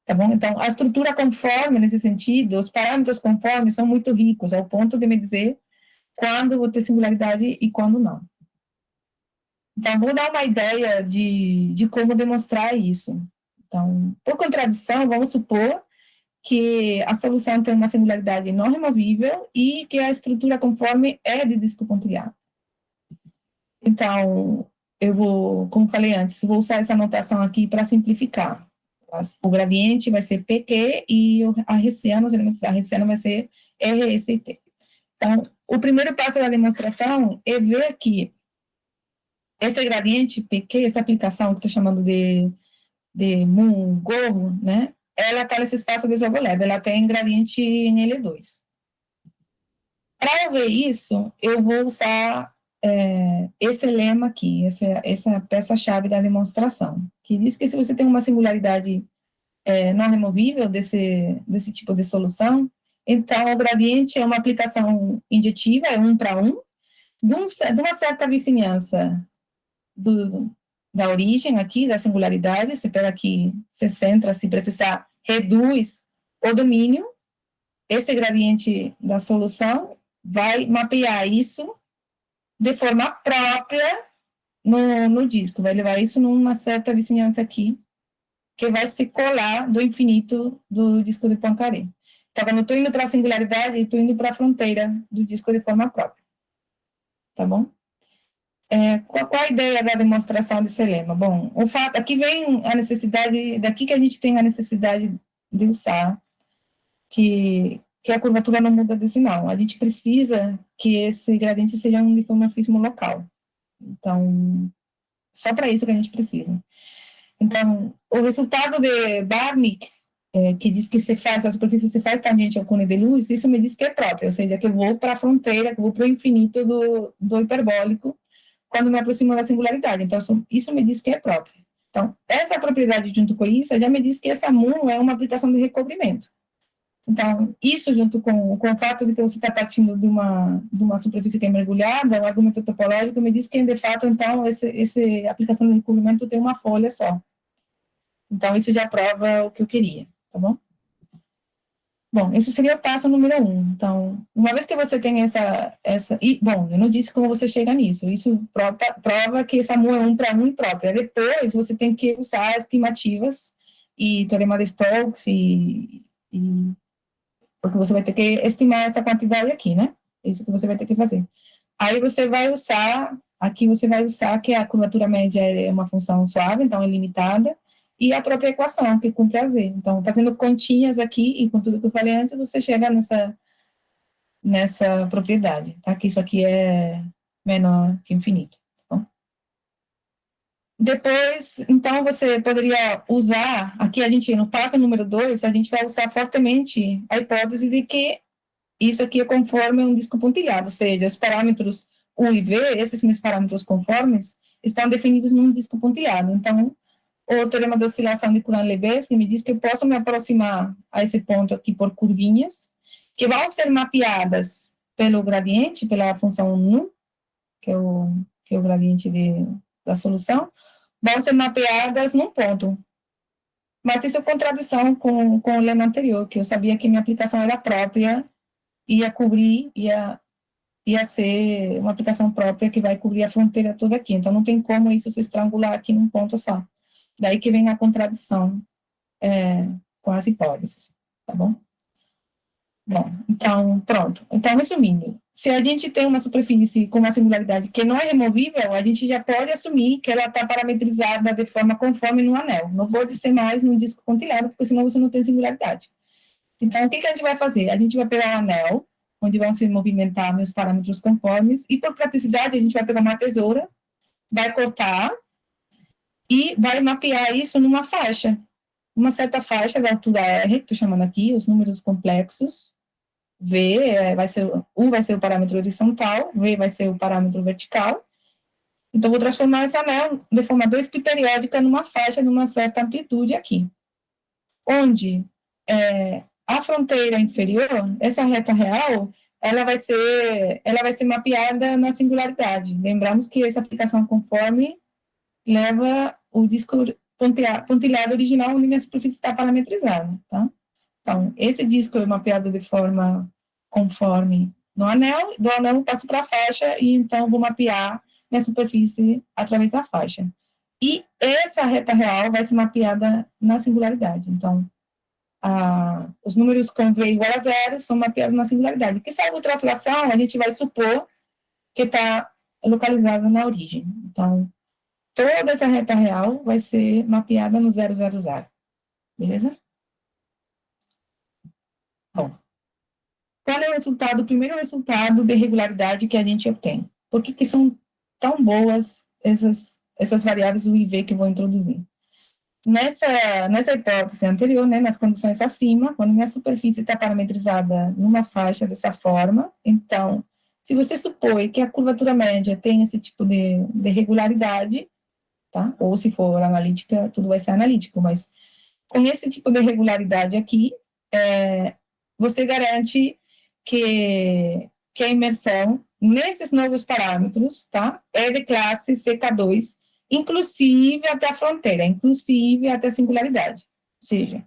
Tá bom? Então, a estrutura conforme, nesse sentido, os parâmetros conforme são muito ricos, ao ponto de me dizer quando vou ter singularidade e quando não. Então, vou dar uma ideia de como demonstrar isso. Então, por contradição, vamos supor que a solução tem uma singularidade não removível e que a estrutura conforme é de disco pontilhado. Então, eu vou, como falei antes, vou usar essa notação aqui para simplificar. O gradiente vai ser PQ e a Hessiana, os elementos da Hessiana vai ser RS e T. Então, o primeiro passo da demonstração é ver que esse gradiente PQ, essa aplicação que estou chamando de Moon-Gorro, né, ela está nesse espaço de Sobolev, ela tem gradiente em L2. Para eu ver isso, eu vou usar esse lema aqui, essa peça-chave da demonstração, que diz que se você tem uma singularidade não removível desse tipo de solução, então o gradiente é uma aplicação injetiva, é 1 para 1, de uma certa vizinhança da origem aqui, da singularidade, você pega aqui, você centra, se precisar, reduz o domínio, esse gradiente da solução vai mapear isso de forma própria no disco, vai levar isso numa certa vizinhança aqui, que vai se colar do infinito do disco de Poincaré. Então, quando eu estou indo para a singularidade, eu estou indo para a fronteira do disco de forma própria. Tá bom? Qual a ideia da demonstração desse lema? Bom, o fato, aqui vem a necessidade, daqui que a gente tem a necessidade de usar, que a curvatura não muda de sinal. A gente precisa que esse gradiente seja um isomorfismo local. Então, só para isso que a gente precisa. Então, o resultado de Barnick, que diz que a superfície se faz tangente ao cone de luz, isso me diz que é próprio, ou seja, que eu vou para a fronteira, que eu vou para o infinito do hiperbólico, quando me aproximo da singularidade. Então, isso me diz que é próprio. Então, essa propriedade junto com isso, já me diz que essa Moon é uma aplicação de recobrimento. Então, isso junto com o fato de que você está partindo de uma superfície que é mergulhada, o argumento topológico me diz que, de fato, então, essa aplicação de recobrimento tem uma folha só. Então, isso já prova o que eu queria, tá bom? Bom, esse seria o passo número 1. Então, uma vez que você tem bom, eu não disse como você chega nisso. Isso prova que essa Mu é 1 para 1 imprópria. Depois, você tem que usar estimativas e teorema de Stokes porque você vai ter que estimar essa quantidade aqui, né? Isso que você vai ter que fazer. Aí você vai usar, aqui você vai usar que a curvatura média é uma função suave, então é limitada, e a própria equação, que cumpre a z. Então, fazendo continhas aqui, e com tudo que eu falei antes, você chega nessa propriedade, tá? Que isso aqui é menor que infinito, tá bom? Depois, então, você poderia usar, aqui a gente, no passo número 2, a gente vai usar fortemente a hipótese de que isso aqui é conforme um disco pontilhado, ou seja, os parâmetros U e V, esses meus parâmetros conformes, estão definidos num disco pontilhado. Então, o teorema de oscilação de Courant-Lebesgue me diz que eu posso me aproximar a esse ponto aqui por curvinhas, que vão ser mapeadas pelo gradiente, pela função nu, que é o gradiente da solução, vão ser mapeadas num ponto. Mas isso é contradição com o lema anterior, que eu sabia que minha aplicação era própria, ia cobrir, ia ser uma aplicação própria que vai cobrir a fronteira toda aqui. Então, não tem como isso se estrangular aqui num ponto só. Daí que vem a contradição com as hipóteses, tá bom? Bom, então, pronto. Então, resumindo, se a gente tem uma superfície com uma singularidade que não é removível, a gente já pode assumir que ela está parametrizada de forma conforme no anel. Não pode ser mais num disco pontilhado, porque senão você não tem singularidade. Então, o que a gente vai fazer? A gente vai pegar o anel, onde vão se movimentar meus parâmetros conformes, e por praticidade, a gente vai pegar uma tesoura, vai cortar e vai mapear isso numa faixa. Uma certa faixa da altura R, que estou chamando aqui, os números complexos, V vai ser, U vai ser o parâmetro horizontal, V vai ser o parâmetro vertical. Então, vou transformar esse anel de forma 2π periódica numa faixa de uma certa amplitude aqui. Onde a fronteira inferior, essa reta real, ela vai ser mapeada na singularidade. Lembramos que essa aplicação conforme leva o disco pontilhado original onde minha superfície está parametrizada, tá? Então, esse disco é mapeado de forma conforme no anel, do anel eu passo para a faixa e então vou mapear minha superfície através da faixa. E essa reta real vai ser mapeada na singularidade. Então, os números com V igual a zero são mapeados na singularidade. Que salvo translação, a gente vai supor que está localizada na origem. Então, toda essa reta real vai ser mapeada no 0, 0, 0. Beleza? Bom, qual é o resultado, o primeiro resultado de regularidade que a gente obtém? Por que são tão boas essas variáveis U e V que eu vou introduzir? Nessa hipótese anterior, né, nas condições acima, quando minha superfície está parametrizada numa faixa dessa forma, então, se você supõe que a curvatura média tem esse tipo de regularidade, tá? Ou se for analítica, tudo vai ser analítico, mas com esse tipo de regularidade aqui, você garante que a imersão nesses novos parâmetros, tá? É de classe CK2, inclusive até a fronteira, inclusive até a singularidade. Ou seja,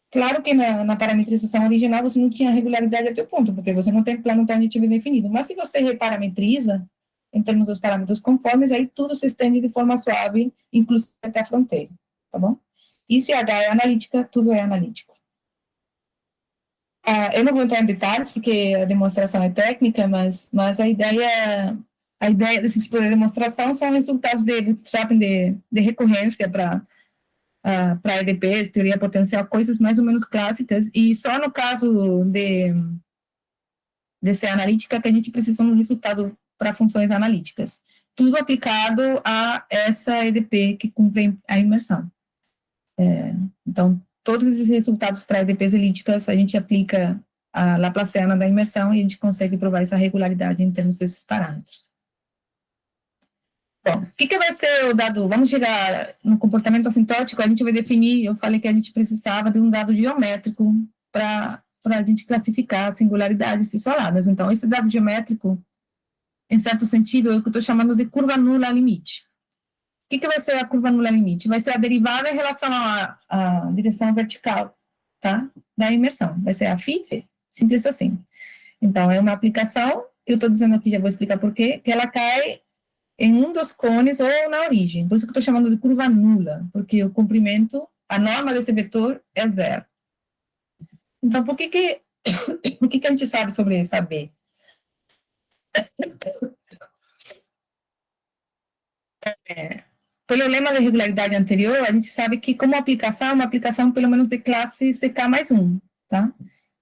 claro que na parametrização original você não tinha regularidade até o ponto, porque você não tem plano transitivo definido, mas se você reparametriza em termos dos parâmetros conformes, aí tudo se estende de forma suave, inclusive até a fronteira, tá bom? E se H é analítica, tudo é analítico. Eu não vou entrar em detalhes, porque a demonstração é técnica, mas a ideia desse tipo de demonstração são resultados de bootstrapping de recorrência para EDPs, teoria potencial, coisas mais ou menos clássicas, e só no caso de ser analítica que a gente precisa de um resultado para funções analíticas. Tudo aplicado a essa EDP que cumpre a imersão. Então, todos esses resultados para EDPs elípticas, a gente aplica a Laplaciana da imersão e a gente consegue provar essa regularidade em termos desses parâmetros. Bom, o que vai ser o dado? Vamos chegar no comportamento assintótico, a gente vai definir, eu falei que a gente precisava de um dado geométrico para a gente classificar singularidades isoladas. Então, esse dado geométrico, em certo sentido, é o que eu estou chamando de curva nula limite. O que vai ser a curva nula limite? Vai ser a derivada em relação à direção vertical, tá? Da imersão. Vai ser a φ, simples assim. Então, é uma aplicação, eu estou dizendo aqui, já vou explicar por quê, que ela cai em um dos cones ou na origem. Por isso que eu estou chamando de curva nula, porque o comprimento, a norma desse vetor é zero. Então, o que a gente sabe sobre essa B? Pelo lema de regularidade anterior, a gente sabe que como aplicação, é uma aplicação pelo menos de classe CK mais 1, tá?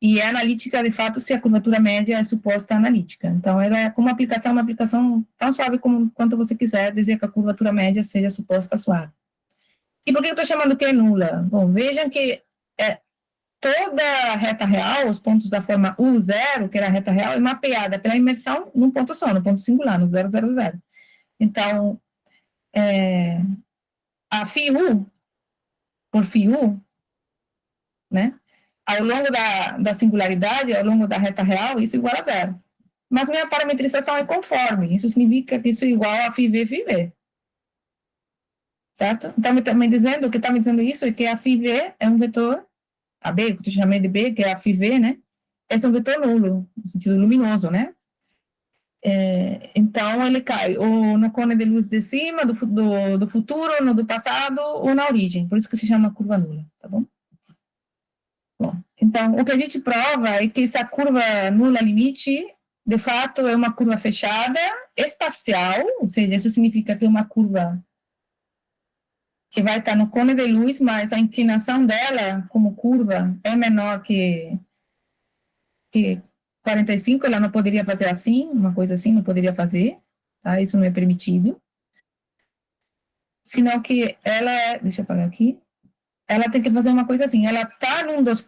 E é analítica, de fato, se a curvatura média é suposta analítica. Então, ela é como uma aplicação tão suave como quanto você quiser dizer que a curvatura média seja suposta suave. E por que eu estou chamando que é nula? Bom, vejam que toda a reta real, os pontos da forma U0, que era a reta real, é mapeada pela imersão num ponto só, no ponto singular, no 0, 0, 0. Então, a φu, por φu, né, ao longo da singularidade, ao longo da reta real, isso é igual a zero. Mas minha parametrização é conforme, isso significa que isso é igual a φv. Certo? Então, o que está me dizendo isso é que a φv é um vetor, a B, que eu chamei de B, que é a φv, né? Esse é um vetor nulo, no sentido luminoso, né? Então, ele cai ou no cone de luz de cima, do futuro, no do passado, ou na origem. Por isso que se chama curva nula, tá bom? Bom, então, o que a gente prova é que essa curva nula limite, de fato, é uma curva fechada, espacial, ou seja, isso significa que é uma curva que vai estar no cone de luz, mas a inclinação dela, como curva, é menor que 45, ela não poderia fazer assim, uma coisa assim, não poderia fazer, tá? Isso não é permitido. Senão que ela, deixa eu apagar aqui, ela tem que fazer uma coisa assim, ela está num dos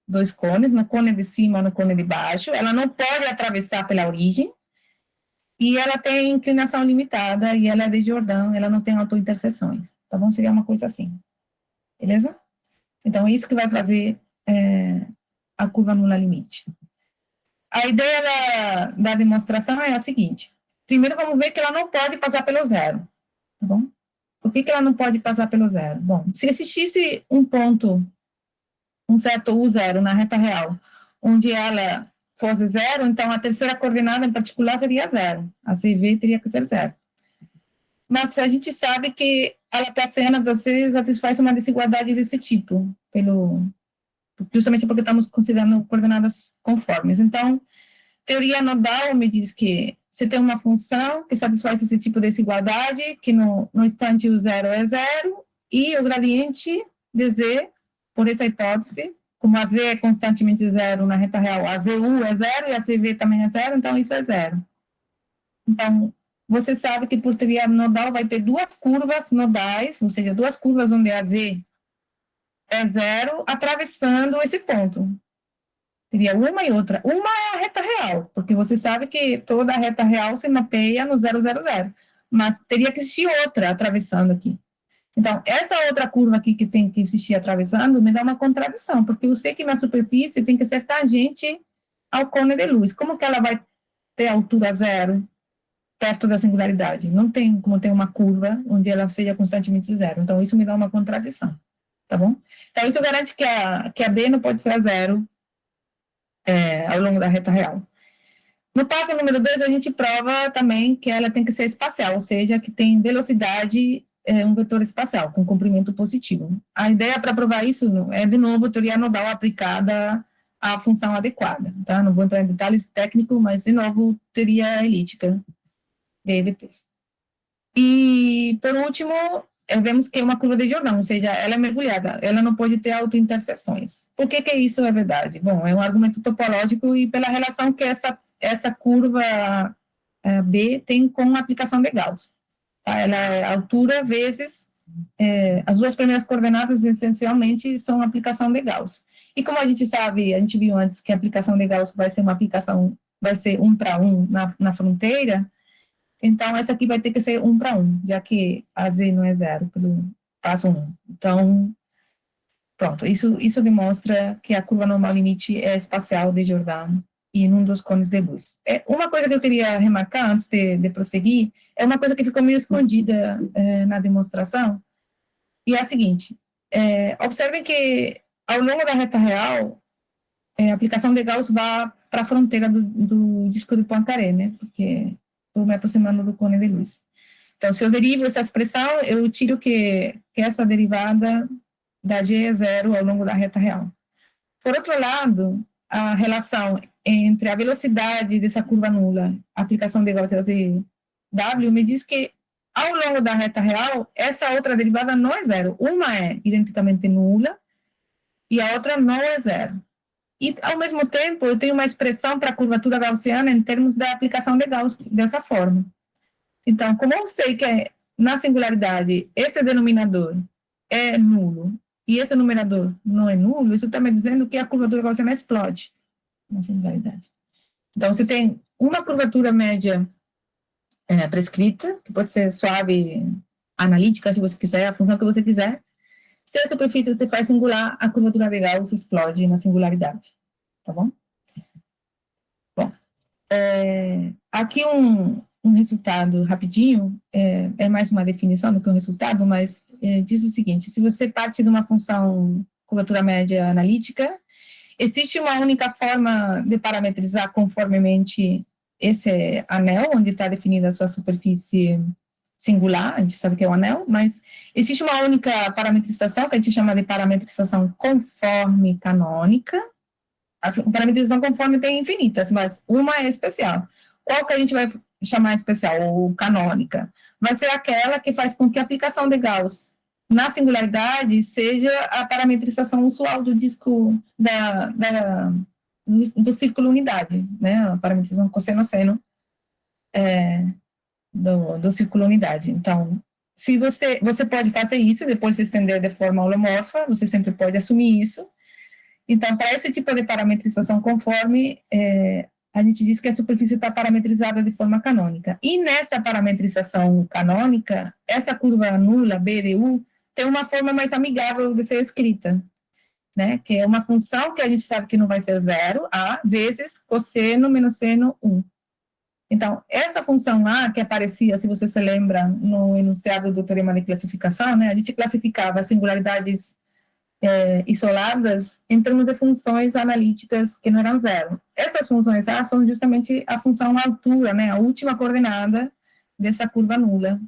dois cones, no cone de cima, no cone de baixo, ela não pode atravessar pela origem, e ela tem inclinação limitada, e ela é de Jordan, ela não tem autointerseções, tá bom? Seria uma coisa assim, beleza? Então, isso que vai fazer a curva nula limite. A ideia da demonstração é a seguinte, primeiro vamos ver que ela não pode passar pelo zero, tá bom? Por que ela não pode passar pelo zero? Bom, se existisse um ponto, um certo U0 na reta real, onde ela fosse zero, então a terceira coordenada em particular seria zero. A CV teria que ser zero. Mas a gente sabe que a Laplaciana você satisfaz uma desigualdade desse tipo, justamente porque estamos considerando coordenadas conformes. Então, teoria nodal me diz que você tem uma função que satisfaz esse tipo de desigualdade, que no instante o zero é zero, e o gradiente de z, por essa hipótese, como a z é constantemente zero na reta real, a ZU é zero e a CV também é zero, então isso é zero. Então, você sabe que por teoria nodal vai ter duas curvas nodais, ou seja, duas curvas onde a z é zero, atravessando esse ponto. Teria uma e outra. Uma é a reta real, porque você sabe que toda a reta real se mapeia no 0, 0, 0. Mas teria que existir outra atravessando aqui. Então, essa outra curva aqui que tem que existir atravessando me dá uma contradição, porque eu sei que minha superfície tem que ser tangente ao cone de luz. Como que ela vai ter altura zero perto da singularidade? Não tem como ter uma curva onde ela seja constantemente zero. Então, isso me dá uma contradição, tá bom? Então, isso garante que a B não pode ser zero ao longo da reta real. No passo número 2, a gente prova também que ela tem que ser espacial, ou seja, que tem velocidade, um vetor espacial, com comprimento positivo. A ideia para provar isso é, de novo, teoria nodal aplicada à função adequada, tá? Não vou entrar em detalhes técnicos, mas, de novo, teoria elíptica de EDPs. E, por último, vemos que é uma curva de Jordan, ou seja, ela é mergulhada, ela não pode ter autointerseções. Por que isso é verdade? Bom, é um argumento topológico e pela relação que essa curva B tem com a aplicação de Gauss. Tá? Ela é altura vezes, as duas primeiras coordenadas, essencialmente, são a aplicação de Gauss. E como a gente sabe, a gente viu antes que a aplicação de Gauss vai ser uma aplicação, vai ser 1 para 1 na fronteira, então, essa aqui vai ter que ser 1 para 1, já que a z não é zero pelo passo 1. Então, pronto, isso demonstra que a curva normal limite é espacial de Jordan e num dos cones de luz. Uma coisa que eu queria remarcar antes de prosseguir, é uma coisa que ficou meio escondida na demonstração, e é a seguinte, observem que ao longo da reta real, a aplicação de Gauss vai para a fronteira do disco de Poincaré, né, porque estou me aproximando do cone de luz. Então, se eu derivo essa expressão, eu tiro que essa derivada da G é zero ao longo da reta real. Por outro lado, a relação entre a velocidade dessa curva nula, a aplicação de Gauss e W, me diz que ao longo da reta real, essa outra derivada não é zero. Uma é identicamente nula e a outra não é zero. E, ao mesmo tempo, eu tenho uma expressão para a curvatura gaussiana em termos da aplicação de Gauss dessa forma. Então, como eu sei que na singularidade esse denominador é nulo e esse numerador não é nulo, isso está me dizendo que a curvatura gaussiana explode na singularidade. Então, você tem uma curvatura média prescrita, que pode ser suave, analítica, se você quiser, a função que você quiser. Se a superfície se faz singular, a curvatura de Gauss explode na singularidade. Tá bom? Bom, aqui um resultado rapidinho, é mais uma definição do que um resultado, mas diz o seguinte: se você parte de uma função curvatura média analítica, existe uma única forma de parametrizar conformemente esse anel, onde está definida a sua superfície singular, a gente sabe que é o anel, mas existe uma única parametrização, que a gente chama de parametrização conforme canônica. A parametrização conforme tem infinitas, mas uma é especial. Qual que a gente vai chamar especial, ou canônica? Vai ser aquela que faz com que a aplicação de Gauss na singularidade seja a parametrização usual do disco do círculo unidade, né? A parametrização cosseno-seno do círculo unidade. Então, se você pode fazer isso e depois se estender de forma holomorfa, você sempre pode assumir isso. Então, para esse tipo de parametrização conforme, a gente diz que a superfície está parametrizada de forma canônica. E nessa parametrização canônica, essa curva nula, B de U, tem uma forma mais amigável de ser escrita, né? Que é uma função que a gente sabe que não vai ser zero, A, vezes cosseno menos seno 1. Então, essa função A, que aparecia, se você se lembra, no enunciado do teorema de classificação, né? A gente classificava singularidades isoladas em termos de funções analíticas que não eram zero. Essas funções A são justamente a função altura, né, a última coordenada dessa curva nula,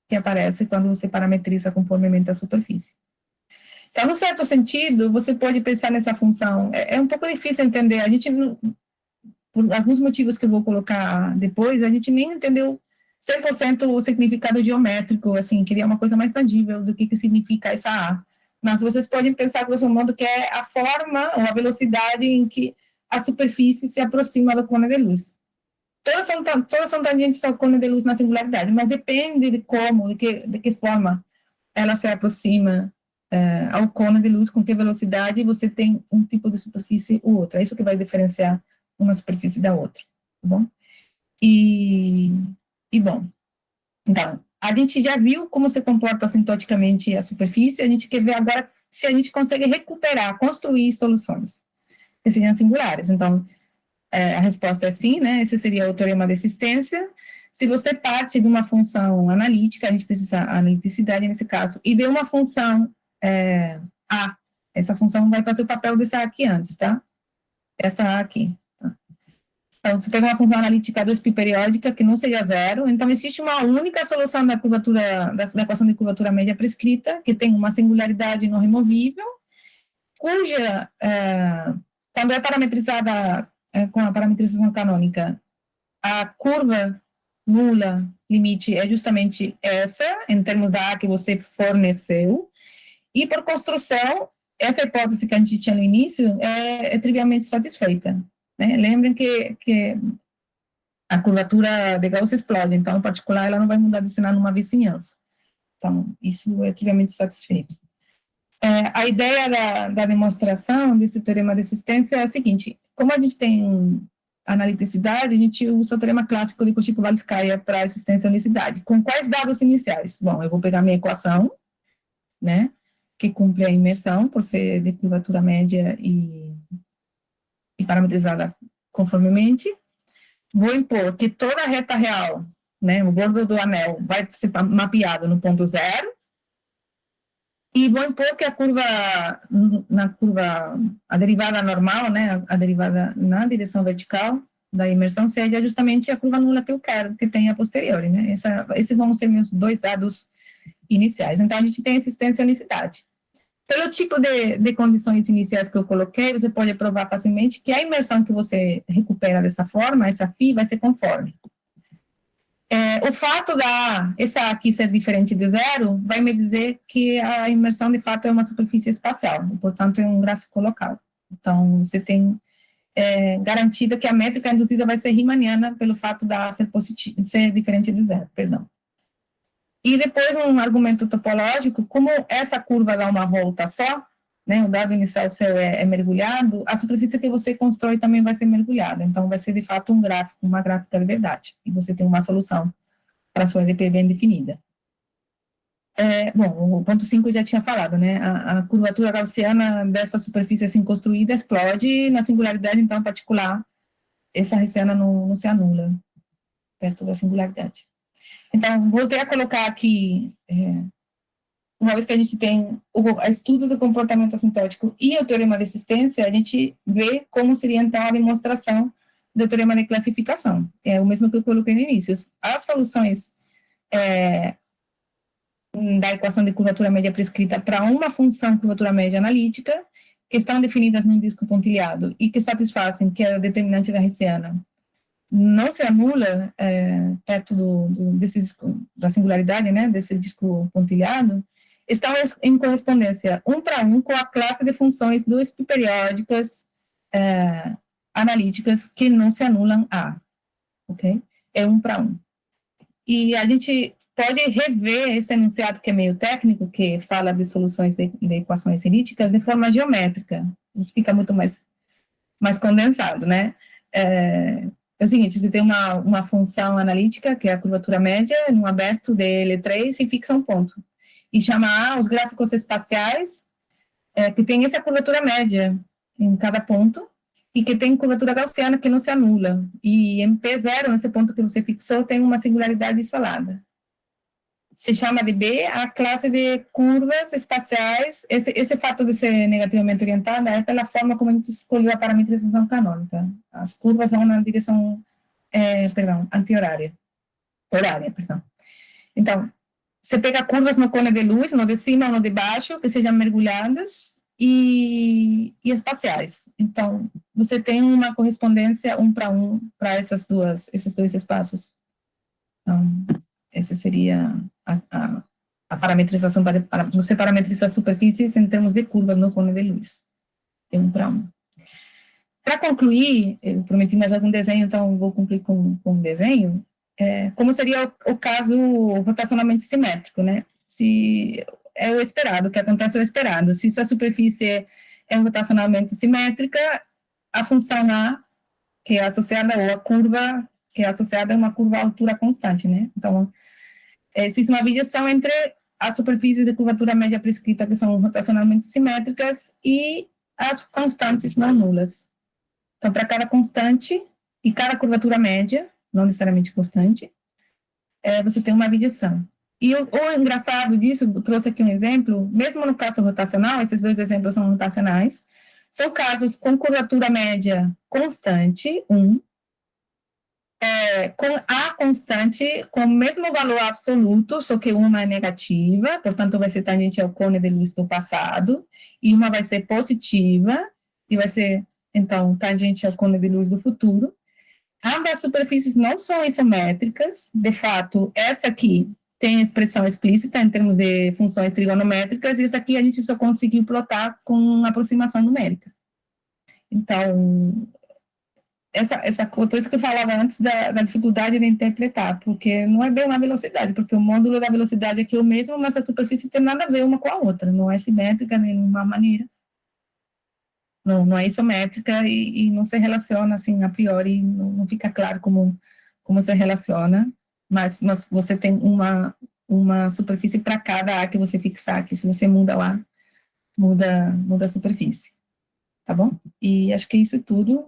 que aparece quando você parametriza conformemente a superfície. Então, no certo sentido, você pode pensar nessa função, é um pouco difícil entender, a gente, por alguns motivos que eu vou colocar depois, a gente nem entendeu 100% o significado geométrico, assim, queria uma coisa mais tangível do que significa essa A. Mas vocês podem pensar, grosso modo, que é a forma ou a velocidade em que a superfície se aproxima do cone de luz. Todas são tangentes ao cone de luz na singularidade, mas depende de como, de que forma ela se aproxima ao cone de luz, com que velocidade você tem um tipo de superfície ou outra. É isso que vai diferenciar uma superfície da outra, tá bom? Bom, então, a gente já viu como se comporta assintoticamente a superfície, a gente quer ver agora se a gente consegue recuperar, construir soluções que sejam singulares. Então, a resposta é sim, né? Esse seria o teorema de existência. Se você parte de uma função analítica, a gente precisa de analiticidade nesse caso, e de uma função A, essa função vai fazer o papel dessa aqui antes, tá? Essa A aqui. Então, você pega uma função analítica 2π periódica, que não seria zero, então existe uma única solução da curvatura, da equação de curvatura média prescrita, que tem uma singularidade não removível, cuja, quando é parametrizada com a parametrização canônica, a curva nula limite é justamente essa, em termos da A que você forneceu, e por construção, essa hipótese que a gente tinha no início é trivialmente satisfeita. Né? Lembrem que a curvatura de Gauss explode, então, em particular, ela não vai mudar de sinal numa vizinhança. Então, isso é trivialmente satisfeito. A ideia da demonstração desse teorema de existência é a seguinte: como a gente tem analiticidade, a gente usa o teorema clássico de Cauchy-Kowalskaya para a existência e unicidade. Com quais dados iniciais? Bom, eu vou pegar minha equação, né, que cumpre a imersão, por ser de curvatura média e parametrizada conformemente. Vou impor que toda a reta real, né, o bordo do anel, vai ser mapeado no ponto zero, e vou impor que a derivada normal, né, a derivada na direção vertical da imersão seja justamente a curva nula que eu quero, que tenha a posteriori, né, esses vão ser meus dois dados iniciais. Então, a gente tem existência e unicidade. Pelo tipo de condições iniciais que eu coloquei, você pode provar facilmente que a imersão que você recupera dessa forma, essa φ, vai ser conforme. O fato essa aqui ser diferente de zero, vai me dizer que a imersão, de fato, é uma superfície espacial, e, portanto, é um gráfico local. Então, você tem garantida que a métrica induzida vai ser riemanniana pelo fato da ser, ser diferente de zero, perdão. E depois um argumento topológico, como essa curva dá uma volta só, né, o dado inicial seu é mergulhado, a superfície que você constrói também vai ser mergulhada, então vai ser de fato um gráfico, uma gráfica de verdade, e você tem uma solução para a sua EDP bem definida. Bom, o ponto 5 eu já tinha falado, né, a curvatura gaussiana dessa superfície assim construída explode na singularidade, então, particular, essa hessiana não se anula perto da singularidade. Então, voltei a colocar aqui, uma vez que a gente tem o estudo do comportamento assintótico e o teorema de existência, a gente vê como seria, então, a demonstração do teorema de classificação, que é o mesmo que eu coloquei no início. As soluções da equação de curvatura média prescrita para uma função curvatura média analítica, que estão definidas num disco pontilhado e que satisfazem que a determinante da hessiana não se anula perto desse disco, da singularidade, né, desse disco pontilhado, estão em correspondência 1 para 1 com a classe de funções periódicas analíticas que não se anulam A, ok? É 1 para 1. E a gente pode rever esse enunciado que é meio técnico, que fala de soluções de equações elípticas de forma geométrica, fica muito mais condensado, né? É o seguinte, você tem uma função analítica, que é a curvatura média, num aberto de L3 e fixa um ponto. E chama A os gráficos espaciais, que tem essa curvatura média em cada ponto, e que tem curvatura gaussiana que não se anula. E em P0, nesse ponto que você fixou, tem uma singularidade isolada. Se chama de B a classe de curvas espaciais. Esse fato de ser negativamente orientada é pela forma como a gente escolheu a parametrização canônica. As curvas vão na direção, anti-horária. Horária, perdão. Então, você pega curvas no cone de luz, no de cima ou no de baixo, que sejam mergulhadas e espaciais. Então, você tem uma correspondência 1 para 1 para esses dois espaços. Então, essa seria a parametrização para você parametrizar superfícies em termos de curvas no cone de luz. É 1 para 1. Para concluir, eu prometi mais algum desenho, então vou concluir com um desenho. Como seria o caso rotacionalmente simétrico, né? Se é o esperado, o que acontece é o esperado. Se sua superfície é rotacionalmente simétrica, a função A, que é associada, ou a curva, que é associada a uma curva altura constante, né? Então, existe uma variação entre as superfícies de curvatura média prescrita, que são rotacionalmente simétricas, e as constantes não nulas. Então, para cada constante e cada curvatura média, não necessariamente constante, você tem uma variação. E o engraçado disso, eu trouxe aqui um exemplo, mesmo no caso rotacional, esses dois exemplos são rotacionais, são casos com curvatura média constante, 1, com A constante, com o mesmo valor absoluto, só que uma é negativa, portanto vai ser tangente ao cone de luz do passado, e uma vai ser positiva, e vai ser, então, tangente ao cone de luz do futuro. Ambas superfícies não são isométricas, de fato, essa aqui tem expressão explícita em termos de funções trigonométricas, e essa aqui a gente só conseguiu plotar com aproximação numérica. Então, por isso que eu falava antes da dificuldade de interpretar, porque não é bem uma velocidade, porque o módulo da velocidade aqui é o mesmo, mas a superfície tem nada a ver uma com a outra, não é simétrica de nenhuma maneira, não é isométrica e não se relaciona assim a priori, não fica claro como se relaciona, mas você tem uma superfície para cada A que você fixar, que se você muda o A, muda a superfície, tá bom? E acho que isso é tudo.